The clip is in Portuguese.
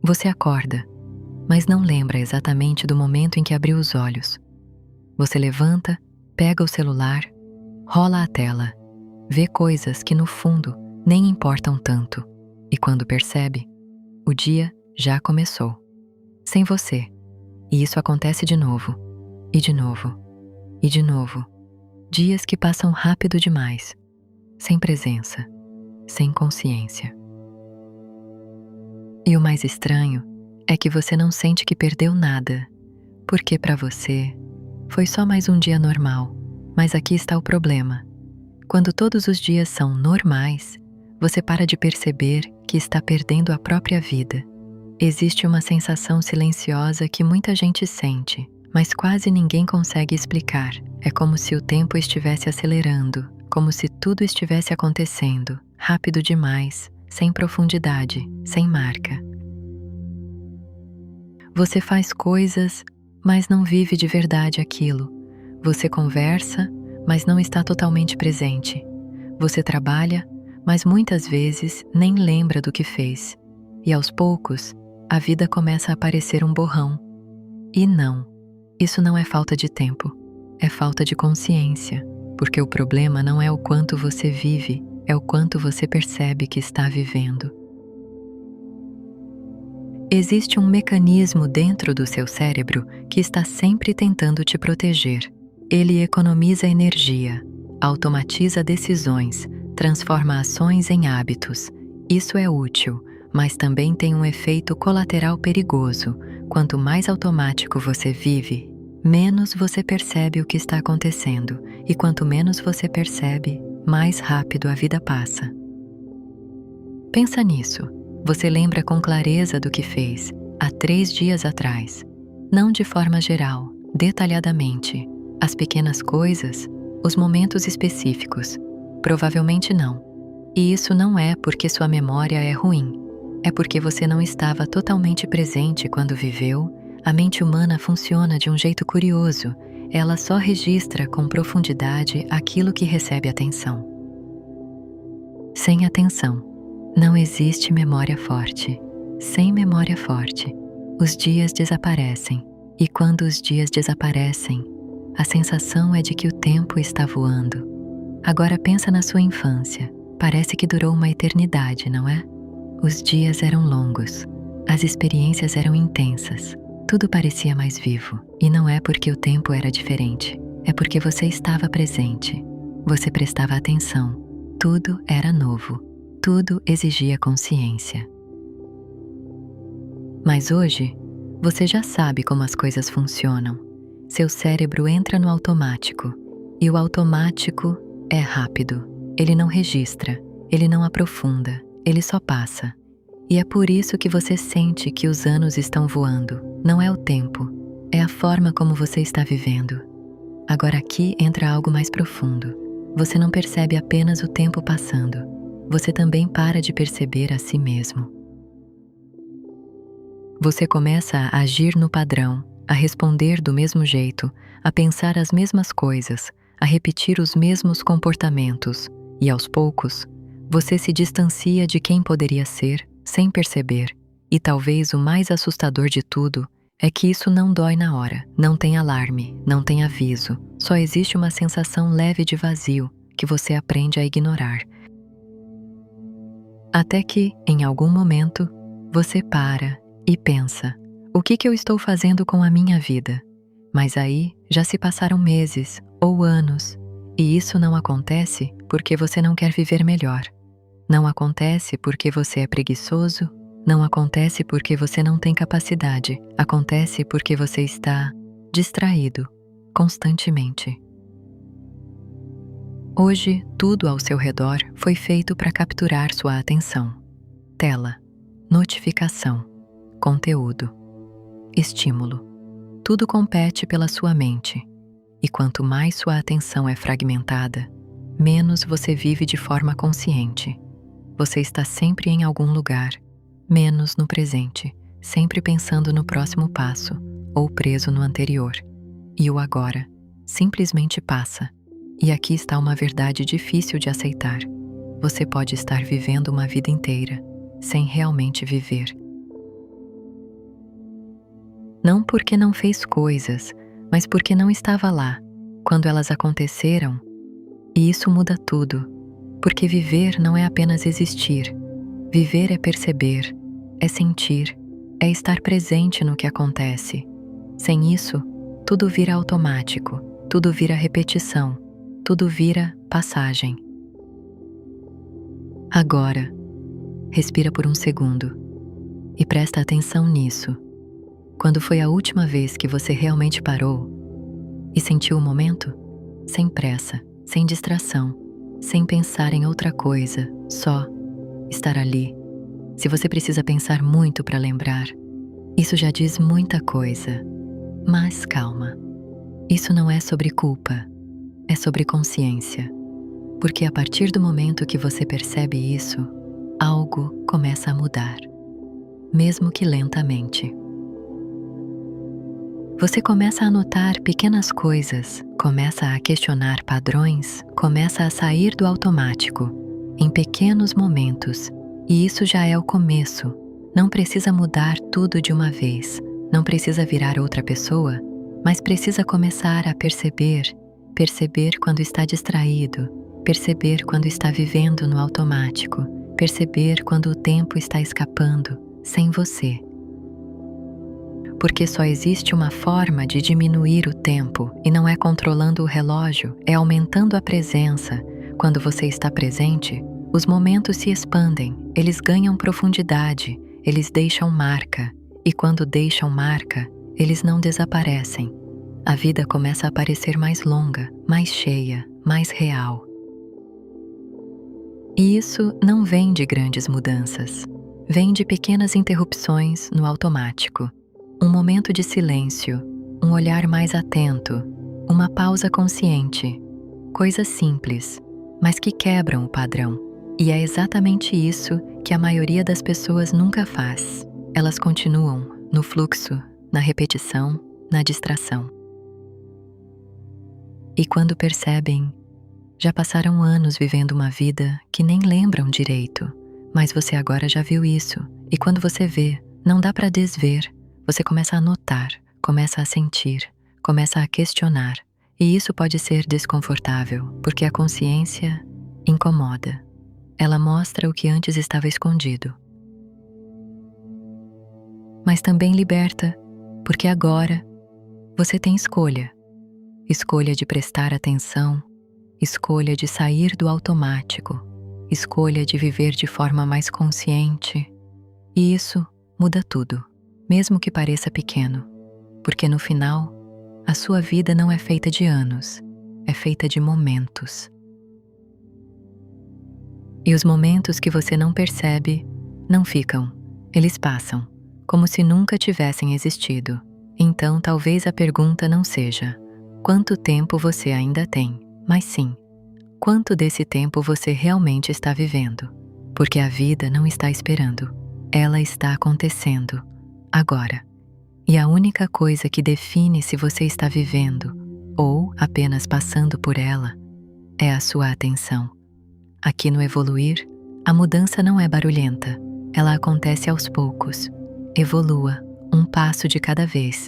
Você acorda, mas não lembra exatamente do momento em que abriu os olhos. Você levanta, pega o celular, rola a tela, vê coisas que no fundo nem importam tanto, e quando percebe, o dia já começou. Sem você. E isso acontece de novo, e de novo, e de novo. Dias que passam rápido demais, sem presença, sem consciência. E o mais estranho é que você não sente que perdeu nada, porque para você foi só mais um dia normal. Mas aqui está o problema. Quando todos os dias são normais, você para de perceber que está perdendo a própria vida. Existe uma sensação silenciosa que muita gente sente, mas quase ninguém consegue explicar. É como se o tempo estivesse acelerando, como se tudo estivesse acontecendo, rápido demais, sem profundidade, sem marca. Você faz coisas, mas não vive de verdade aquilo. Você conversa, mas não está totalmente presente. Você trabalha, mas muitas vezes nem lembra do que fez. E aos poucos, a vida começa a parecer um borrão. E não, isso não é falta de tempo, é falta de consciência, porque o problema não é o quanto você vive, é o quanto você percebe que está vivendo. Existe um mecanismo dentro do seu cérebro que está sempre tentando te proteger. Ele economiza energia, automatiza decisões, transforma ações em hábitos. Isso é útil, mas também tem um efeito colateral perigoso. Quanto mais automático você vive, menos você percebe o que está acontecendo, e quanto menos você percebe, mais rápido a vida passa. Pensa nisso. Você lembra com clareza do que fez há 3 dias atrás. Não de forma geral, detalhadamente. As pequenas coisas, os momentos específicos. Provavelmente não. E isso não é porque sua memória é ruim. É porque você não estava totalmente presente quando viveu. A mente humana funciona de um jeito curioso. Ela só registra com profundidade aquilo que recebe atenção. Sem atenção, não existe memória forte. Sem memória forte, os dias desaparecem. E quando os dias desaparecem, a sensação é de que o tempo está voando. Agora pensa na sua infância. Parece que durou uma eternidade, não é? Os dias eram longos. As experiências eram intensas. Tudo parecia mais vivo. E não é porque o tempo era diferente. É porque você estava presente. Você prestava atenção. Tudo era novo. Tudo exigia consciência. Mas hoje, você já sabe como as coisas funcionam. Seu cérebro entra no automático. E o automático é rápido. Ele não registra, ele não aprofunda, ele só passa. E é por isso que você sente que os anos estão voando. Não é o tempo, é a forma como você está vivendo. Agora aqui entra algo mais profundo. Você não percebe apenas o tempo passando. Você também para de perceber a si mesmo. Você começa a agir no padrão, a responder do mesmo jeito, a pensar as mesmas coisas, a repetir os mesmos comportamentos. E aos poucos, você se distancia de quem poderia ser, sem perceber. E talvez o mais assustador de tudo é que isso não dói na hora. Não tem alarme, não tem aviso. Só existe uma sensação leve de vazio que você aprende a ignorar. Até que, em algum momento, você para e pensa: o que eu estou fazendo com a minha vida? Mas aí já se passaram meses ou anos. E isso não acontece porque você não quer viver melhor. Não acontece porque você é preguiçoso. Não acontece porque você não tem capacidade. Acontece porque você está distraído constantemente. Hoje, tudo ao seu redor foi feito para capturar sua atenção. Tela, notificação, conteúdo, estímulo. Tudo compete pela sua mente. E quanto mais sua atenção é fragmentada, menos você vive de forma consciente. Você está sempre em algum lugar, menos no presente, sempre pensando no próximo passo ou preso no anterior. E o agora simplesmente passa. E aqui está uma verdade difícil de aceitar. Você pode estar vivendo uma vida inteira sem realmente viver. Não porque não fez coisas, mas porque não estava lá, quando elas aconteceram. E isso muda tudo, porque viver não é apenas existir. Viver é perceber, é sentir, é estar presente no que acontece. Sem isso, tudo vira automático, tudo vira repetição, tudo vira passagem. Agora, respira por um segundo e presta atenção nisso. Quando foi a última vez que você realmente parou e sentiu o momento? Sem pressa, sem distração, sem pensar em outra coisa, só estar ali. Se você precisa pensar muito para lembrar, isso já diz muita coisa. Mas calma, isso não é sobre culpa, é sobre consciência. Porque a partir do momento que você percebe isso, algo começa a mudar, mesmo que lentamente. Você começa a notar pequenas coisas, começa a questionar padrões, começa a sair do automático, em pequenos momentos, e isso já é o começo. Não precisa mudar tudo de uma vez, não precisa virar outra pessoa, mas precisa começar a perceber quando está distraído, perceber quando está vivendo no automático, perceber quando o tempo está escapando, sem você. Porque só existe uma forma de diminuir o tempo, e não é controlando o relógio, é aumentando a presença. Quando você está presente, os momentos se expandem, eles ganham profundidade, eles deixam marca, e quando deixam marca, eles não desaparecem. A vida começa a parecer mais longa, mais cheia, mais real. E isso não vem de grandes mudanças, vem de pequenas interrupções no automático. Um momento de silêncio, um olhar mais atento, uma pausa consciente. Coisas simples, mas que quebram o padrão. E é exatamente isso que a maioria das pessoas nunca faz. Elas continuam no fluxo, na repetição, na distração. E quando percebem, já passaram anos vivendo uma vida que nem lembram direito, mas você agora já viu isso. E quando você vê, não dá para desver. Você começa a notar, começa a sentir, começa a questionar. E isso pode ser desconfortável, porque a consciência incomoda. Ela mostra o que antes estava escondido. Mas também liberta, porque agora você tem escolha. Escolha de prestar atenção, escolha de sair do automático, escolha de viver de forma mais consciente. E isso muda tudo. Mesmo que pareça pequeno, porque no final, a sua vida não é feita de anos, é feita de momentos. E os momentos que você não percebe, não ficam, eles passam, como se nunca tivessem existido. Então talvez a pergunta não seja, quanto tempo você ainda tem, mas sim, quanto desse tempo você realmente está vivendo? Porque a vida não está esperando, ela está acontecendo. Agora. E a única coisa que define se você está vivendo ou apenas passando por ela é a sua atenção. Aqui no Evoluir, a mudança não é barulhenta, ela acontece aos poucos. Evolua, um passo de cada vez,